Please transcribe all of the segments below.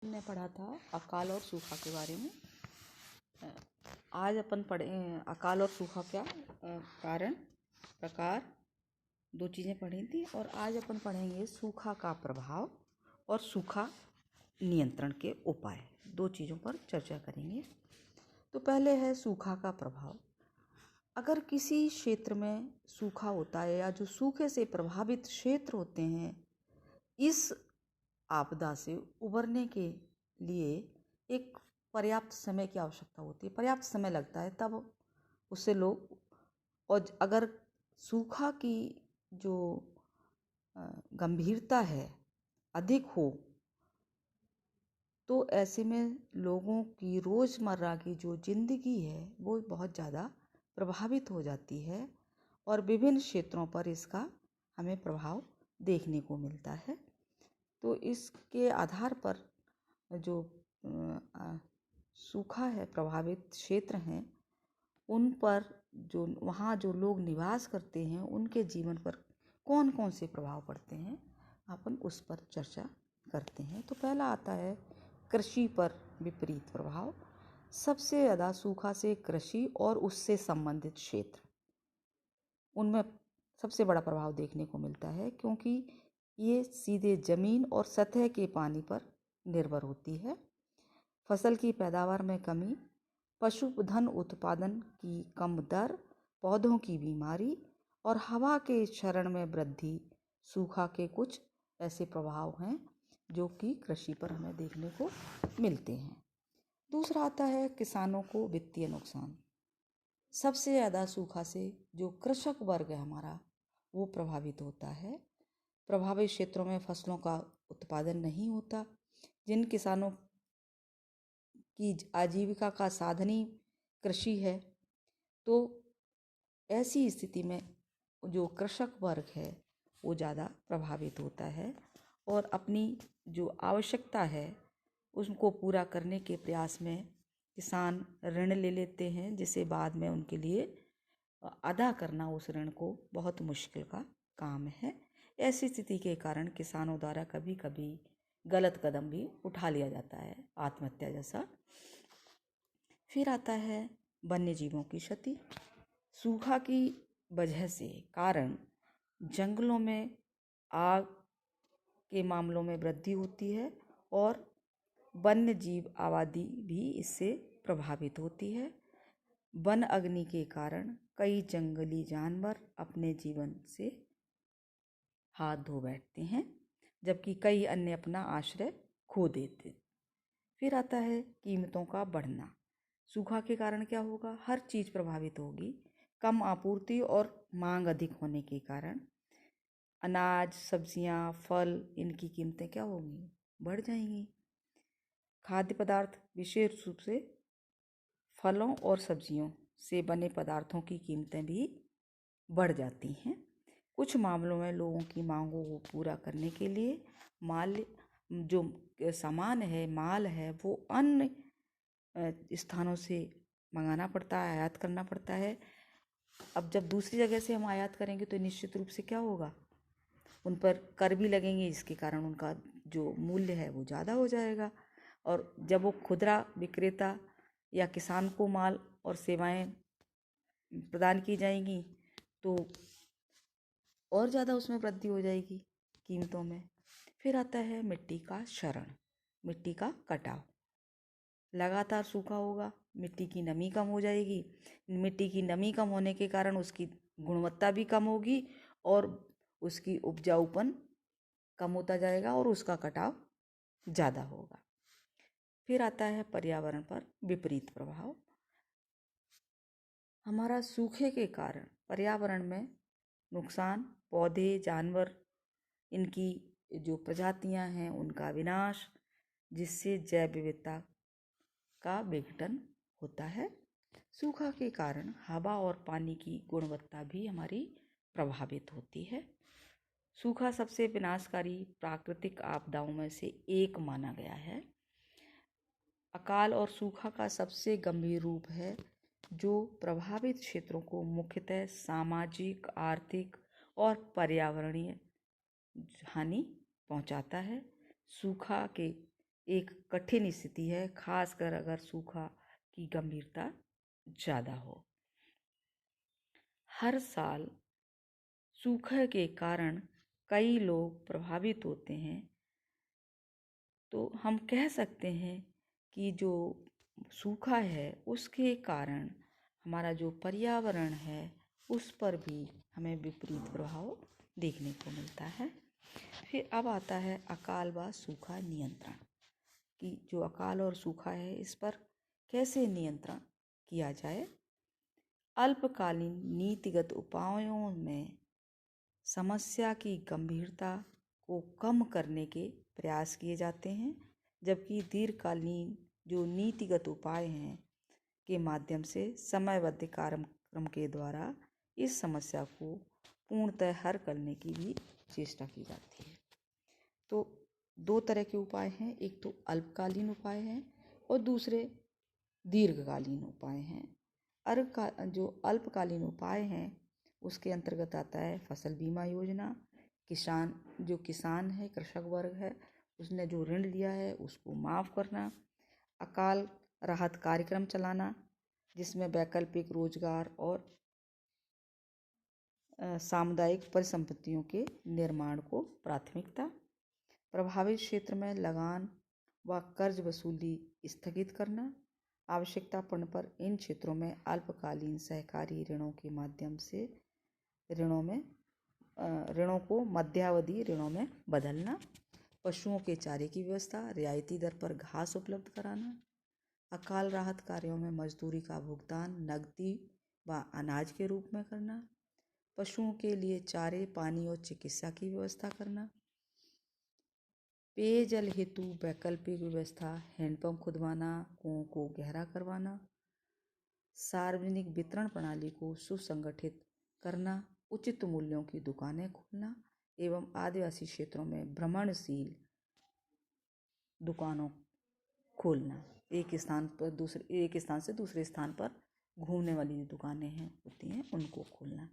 ने पढ़ा था अकाल और सूखा के बारे में। आज अपन पढ़े अकाल और सूखा क्या कारण प्रकार, दो चीज़ें पढ़ी थी। और आज अपन पढ़ेंगे सूखा का प्रभाव और सूखा नियंत्रण के उपाय। दो चीज़ों पर चर्चा करेंगे। तो पहले है सूखा का प्रभाव। अगर किसी क्षेत्र में सूखा होता है या जो सूखे से प्रभावित क्षेत्र होते हैं, इस आपदा से उबरने के लिए एक पर्याप्त समय की आवश्यकता होती है। पर्याप्त समय लगता है, तब उससे लोग, और अगर सूखा की जो गंभीरता है अधिक हो, तो ऐसे में लोगों की रोज़मर्रा की जो ज़िंदगी है वो बहुत ज़्यादा प्रभावित हो जाती है और विभिन्न क्षेत्रों पर इसका हमें प्रभाव देखने को मिलता है। तो इसके आधार पर जो सूखा है, प्रभावित क्षेत्र हैं, उन पर जो वहाँ जो लोग निवास करते हैं उनके जीवन पर कौन कौन से प्रभाव पड़ते हैं, अपन उस पर चर्चा करते हैं। तो पहला आता है कृषि पर विपरीत प्रभाव। सबसे ज़्यादा सूखा से कृषि और उससे संबंधित क्षेत्र, उनमें सबसे बड़ा प्रभाव देखने को मिलता है, क्योंकि ये सीधे ज़मीन और सतह के पानी पर निर्भर होती है। फसल की पैदावार में कमी, पशुधन उत्पादन की कम दर, पौधों की बीमारी और हवा के क्षरण में वृद्धि सूखा के कुछ ऐसे प्रभाव हैं जो कि कृषि पर हमें देखने को मिलते हैं। दूसरा आता है किसानों को वित्तीय नुकसान। सबसे ज़्यादा सूखा से जो कृषक वर्ग है हमारा, वो प्रभावित होता है। प्रभावित क्षेत्रों में फसलों का उत्पादन नहीं होता। जिन किसानों की आजीविका का साधन ही कृषि है, तो ऐसी स्थिति में जो कृषक वर्ग है वो ज़्यादा प्रभावित होता है और अपनी जो आवश्यकता है उसको पूरा करने के प्रयास में किसान ऋण ले लेते हैं, जिसे बाद में उनके लिए अदा करना उस ऋण को बहुत मुश्किल का काम है। ऐसी स्थिति के कारण किसानों द्वारा कभी कभी गलत कदम भी उठा लिया जाता है, आत्महत्या जैसा। फिर आता है वन्य जीवों की क्षति। सूखा की वजह से कारण जंगलों में आग के मामलों में वृद्धि होती है और वन्य जीव आबादी भी इससे प्रभावित होती है। वन अग्नि के कारण कई जंगली जानवर अपने जीवन से हाथ धो बैठते हैं, जबकि कई अन्य अपना आश्रय खो देते। फिर आता है कीमतों का बढ़ना। सूखा के कारण क्या होगा? हर चीज़ प्रभावित होगी। कम आपूर्ति और मांग अधिक होने के कारण अनाज, सब्जियां, फल, इनकी कीमतें क्या होंगी? बढ़ जाएंगी। खाद्य पदार्थ, विशेष रूप से फलों और सब्जियों से बने पदार्थों की कीमतें भी बढ़ जाती हैं। कुछ मामलों में लोगों की मांगों को पूरा करने के लिए जो सामान है, माल है, वो अन्य स्थानों से मंगाना पड़ता है, आयात करना पड़ता है। अब जब दूसरी जगह से हम आयात करेंगे तो निश्चित रूप से क्या होगा? उन पर कर भी लगेंगे, जिसके कारण उनका जो मूल्य है वो ज़्यादा हो जाएगा। और जब वो खुदरा विक्रेता या किसान को माल और सेवाएं प्रदान की जाएंगी तो और ज़्यादा उसमें वृद्धि हो जाएगी कीमतों में। फिर आता है मिट्टी का क्षरण, मिट्टी का कटाव। लगातार सूखा होगा, मिट्टी की नमी कम हो जाएगी। मिट्टी की नमी कम होने के कारण उसकी गुणवत्ता भी कम होगी और उसकी उपजाऊपन कम होता जाएगा और उसका कटाव ज़्यादा होगा। फिर आता है पर्यावरण पर विपरीत प्रभाव। हमारा सूखे के कारण पर्यावरण में नुकसान, पौधे, जानवर, इनकी जो प्रजातियां हैं उनका विनाश, जिससे जैव विविधता का विघटन होता है। सूखा के कारण हवा और पानी की गुणवत्ता भी हमारी प्रभावित होती है। सूखा सबसे विनाशकारी प्राकृतिक आपदाओं में से एक माना गया है। अकाल और सूखा का सबसे गंभीर रूप है जो प्रभावित क्षेत्रों को मुख्यतः सामाजिक, आर्थिक और पर्यावरणीय हानि पहुंचाता है। सूखा के एक कठिन स्थिति है, खासकर अगर सूखा की गंभीरता ज़्यादा हो। हर साल सूखे के कारण कई लोग प्रभावित होते हैं, तो हम कह सकते हैं कि जो सूखा है उसके कारण हमारा जो पर्यावरण है उस पर भी हमें विपरीत प्रभाव देखने को मिलता है। फिर अब आता है अकाल व सूखा नियंत्रण, कि जो अकाल और सूखा है इस पर कैसे नियंत्रण किया जाए। अल्पकालीन नीतिगत उपायों में समस्या की गंभीरता को कम करने के प्रयास किए जाते हैं, जबकि दीर्घकालीन जो नीतिगत उपाय हैं के माध्यम से समयबद्ध कार्यक्रम के द्वारा इस समस्या को पूर्णतः हल करने की भी चेष्टा की जाती है। तो दो तरह के उपाय हैं, एक तो अल्पकालीन उपाय हैं और दूसरे दीर्घकालीन उपाय हैं। जो अल्पकालीन उपाय हैं उसके अंतर्गत आता है फसल बीमा योजना। किसान है, कृषक वर्ग है, उसने जो ऋण लिया है उसको माफ़ करना। अकाल राहत कार्यक्रम चलाना जिसमें वैकल्पिक रोजगार और सामुदायिक परिसंपत्तियों के निर्माण को प्राथमिकता। प्रभावित क्षेत्र में लगान व कर्ज वसूली स्थगित करना। आवश्यकता पड़ने पर इन क्षेत्रों में अल्पकालीन सहकारी ऋणों के माध्यम से ऋणों को मध्यावधि ऋणों में बदलना। पशुओं के चारे की व्यवस्था, रियायती दर पर घास उपलब्ध कराना। अकाल राहत कार्यों में मजदूरी का भुगतान नकदी व अनाज के रूप में करना। पशुओं के लिए चारे, पानी और चिकित्सा की व्यवस्था करना। पेयजल हेतु वैकल्पिक व्यवस्था, हैंडपंप खुदवाना, कुओं को गहरा करवाना। सार्वजनिक वितरण प्रणाली को सुसंगठित करना। उचित मूल्यों की दुकानें खोलना एवं आदिवासी क्षेत्रों में भ्रमणशील दुकानों खोलना। एक स्थान से दूसरे स्थान पर घूमने वाली जो दुकानें होती हैं उनको खोलना।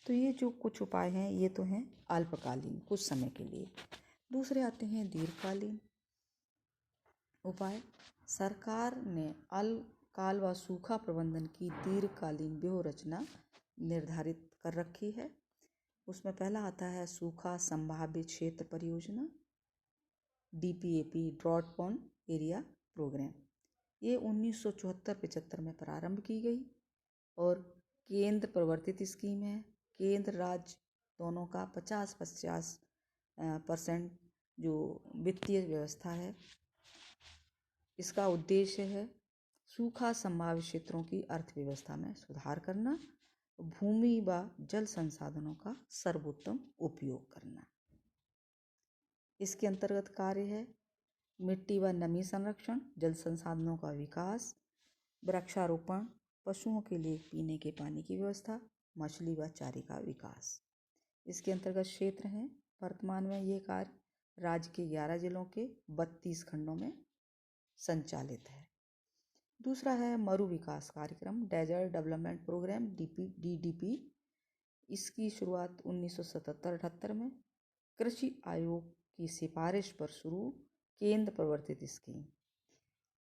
तो ये जो कुछ उपाय हैं ये तो हैं अल्पकालीन, कुछ समय के लिए। दूसरे आते हैं दीर्घकालीन उपाय। सरकार ने अकाल व सूखा प्रबंधन की दीर्घकालीन व्यूह रचना निर्धारित कर रखी है। उसमें पहला आता है सूखा संभावित क्षेत्र परियोजना, DPAP, drought prone area programme. ये 1974-75 में प्रारंभ की गई और केंद्र प्रवर्तित स्कीम है। केंद्र राज्य दोनों का 50-50% जो वित्तीय व्यवस्था है, इसका उद्देश्य है सूखा संभावित क्षेत्रों की अर्थव्यवस्था में सुधार करना, भूमि व जल संसाधनों का सर्वोत्तम उपयोग करना। इसके अंतर्गत कार्य है मिट्टी व नमी संरक्षण, जल संसाधनों का विकास, वृक्षारोपण, पशुओं के लिए पीने के पानी की व्यवस्था, मछली व चारे का विकास। इसके अंतर्गत क्षेत्र हैं। वर्तमान में ये कार्य राज्य के 11 जिलों के 32 खंडों में संचालित है। दूसरा है मरु विकास कार्यक्रम, डेजर्ट डेवलपमेंट प्रोग्राम, DDP। इसकी शुरुआत 1977-78 में कृषि आयोग की सिफारिश पर शुरू केंद्र प्रवर्तित स्कीम।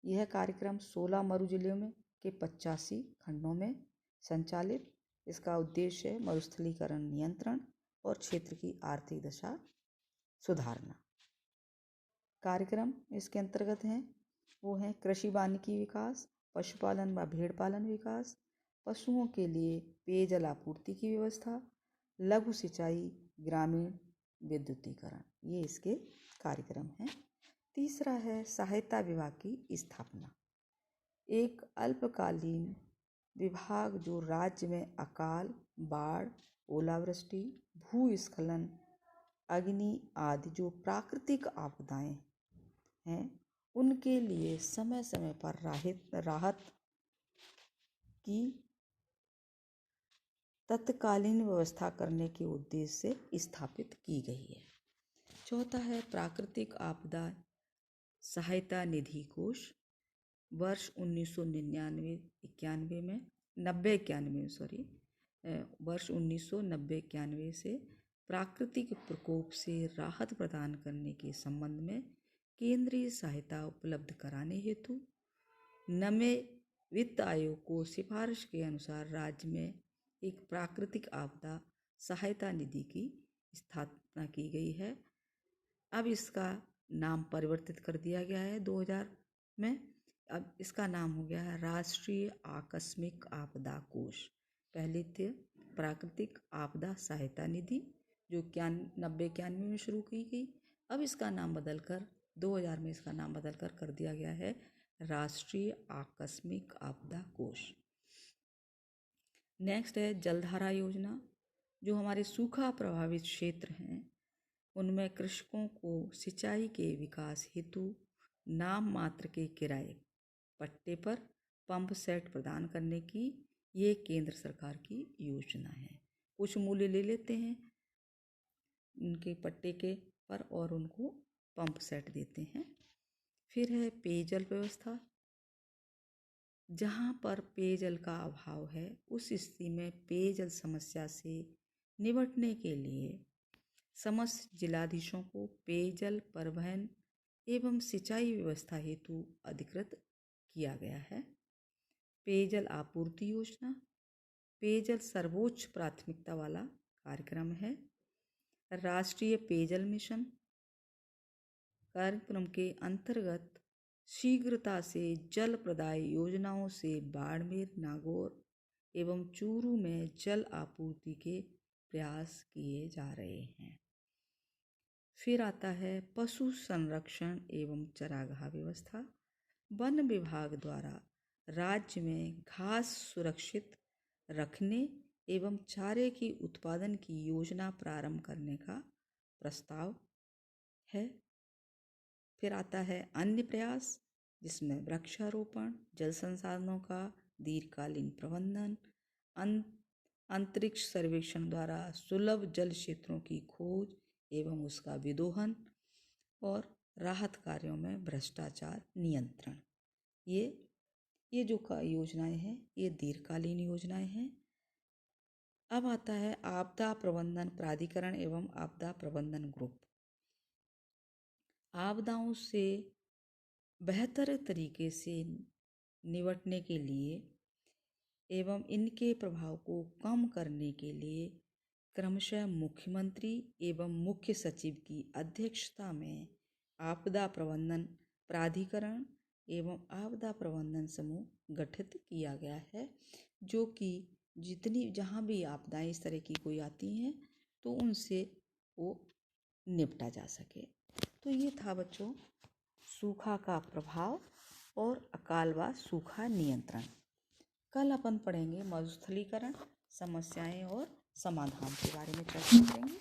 यह कार्यक्रम 16 मरु जिलों में के 85 खंडों में संचालित। इसका उद्देश्य है मरुस्थलीकरण नियंत्रण और क्षेत्र की आर्थिक दशा सुधारना। कार्यक्रम इसके अंतर्गत हैं वो हैं कृषि वानिकी विकास, पशुपालन व भेड़ पालन विकास, पशुओं के लिए पेयजल आपूर्ति की व्यवस्था, लघु सिंचाई, ग्रामीण विद्युतीकरण। ये इसके कार्यक्रम हैं। तीसरा है सहायता विभाग की स्थापना। एक अल्पकालीन विभाग जो राज्य में अकाल, बाढ़, ओलावृष्टि, भूस्खलन, अग्नि आदि जो प्राकृतिक आपदाएं हैं उनके लिए समय समय पर राहत की तत्कालीन व्यवस्था करने के उद्देश्य से स्थापित की गई है। चौथा है प्राकृतिक आपदा सहायता निधि कोष। वर्ष 1990-91 से प्राकृतिक प्रकोप से राहत प्रदान करने के संबंध में केंद्रीय सहायता उपलब्ध कराने हेतु नवे वित्त आयोग को सिफारिश के अनुसार राज्य में एक प्राकृतिक आपदा सहायता निधि की स्थापना की गई है। अब इसका नाम परिवर्तित कर दिया गया है 2000 में। अब इसका नाम हो गया है राष्ट्रीय आकस्मिक आपदा कोष। पहले थे प्राकृतिक आपदा सहायता निधि जो 91 में शुरू की गई। अब इसका नाम बदलकर 2000 में इसका नाम बदलकर कर दिया गया है राष्ट्रीय आकस्मिक आपदा कोष। नेक्स्ट है जलधारा योजना। जो हमारे सूखा प्रभावित क्षेत्र हैं उनमें कृषकों को सिंचाई के विकास हेतु नाम मात्र के किराए पट्टे पर पंप सेट प्रदान करने की ये केंद्र सरकार की योजना है। कुछ मूल्य ले लेते हैं उनके पट्टे के पर और उनको पंप सेट देते हैं। फिर है पेयजल व्यवस्था। जहाँ पर पेयजल का अभाव है उस स्थिति में पेयजल समस्या से निपटने के लिए समस्त जिलाधीशों को पेयजल परिवहन एवं सिंचाई व्यवस्था हेतु अधिकृत किया गया है। पेयजल आपूर्ति योजना पेयजल सर्वोच्च प्राथमिकता वाला कार्यक्रम है। राष्ट्रीय पेयजल मिशन कार्यक्रम के अंतर्गत शीघ्रता से जल प्रदाय योजनाओं से बाड़मेर, नागौर एवं चूरू में जल आपूर्ति के प्रयास किए जा रहे हैं। फिर आता है पशु संरक्षण एवं चारागाह व्यवस्था। वन विभाग द्वारा राज्य में घास सुरक्षित रखने एवं चारे की उत्पादन की योजना प्रारंभ करने का प्रस्ताव है। फिर आता है अन्य प्रयास जिसमें वृक्षारोपण, जल संसाधनों का दीर्घकालीन प्रबंधन, अंतरिक्ष सर्वेक्षण द्वारा सुलभ जल क्षेत्रों की खोज एवं उसका विदोहन और राहत कार्यों में भ्रष्टाचार नियंत्रण। ये जो योजनाएं हैं ये दीर्घकालीन योजनाएं हैं। अब आता है आपदा प्रबंधन प्राधिकरण एवं आपदा प्रबंधन ग्रुप। आपदाओं से बेहतर तरीके से निपटने के लिए एवं इनके प्रभाव को कम करने के लिए क्रमशः मुख्यमंत्री एवं मुख्य सचिव की अध्यक्षता में आपदा प्रबंधन प्राधिकरण एवं आपदा प्रबंधन समूह गठित किया गया है, जो कि जहाँ भी आपदाएं इस तरह की कोई आती हैं तो उनसे वो निपटा जा सके। तो ये था बच्चों सूखा का प्रभाव और अकाल व सूखा नियंत्रण। कल अपन पढ़ेंगे मरुस्थलीकरण, समस्याएं और समाधान के बारे में चर्चा करेंगे।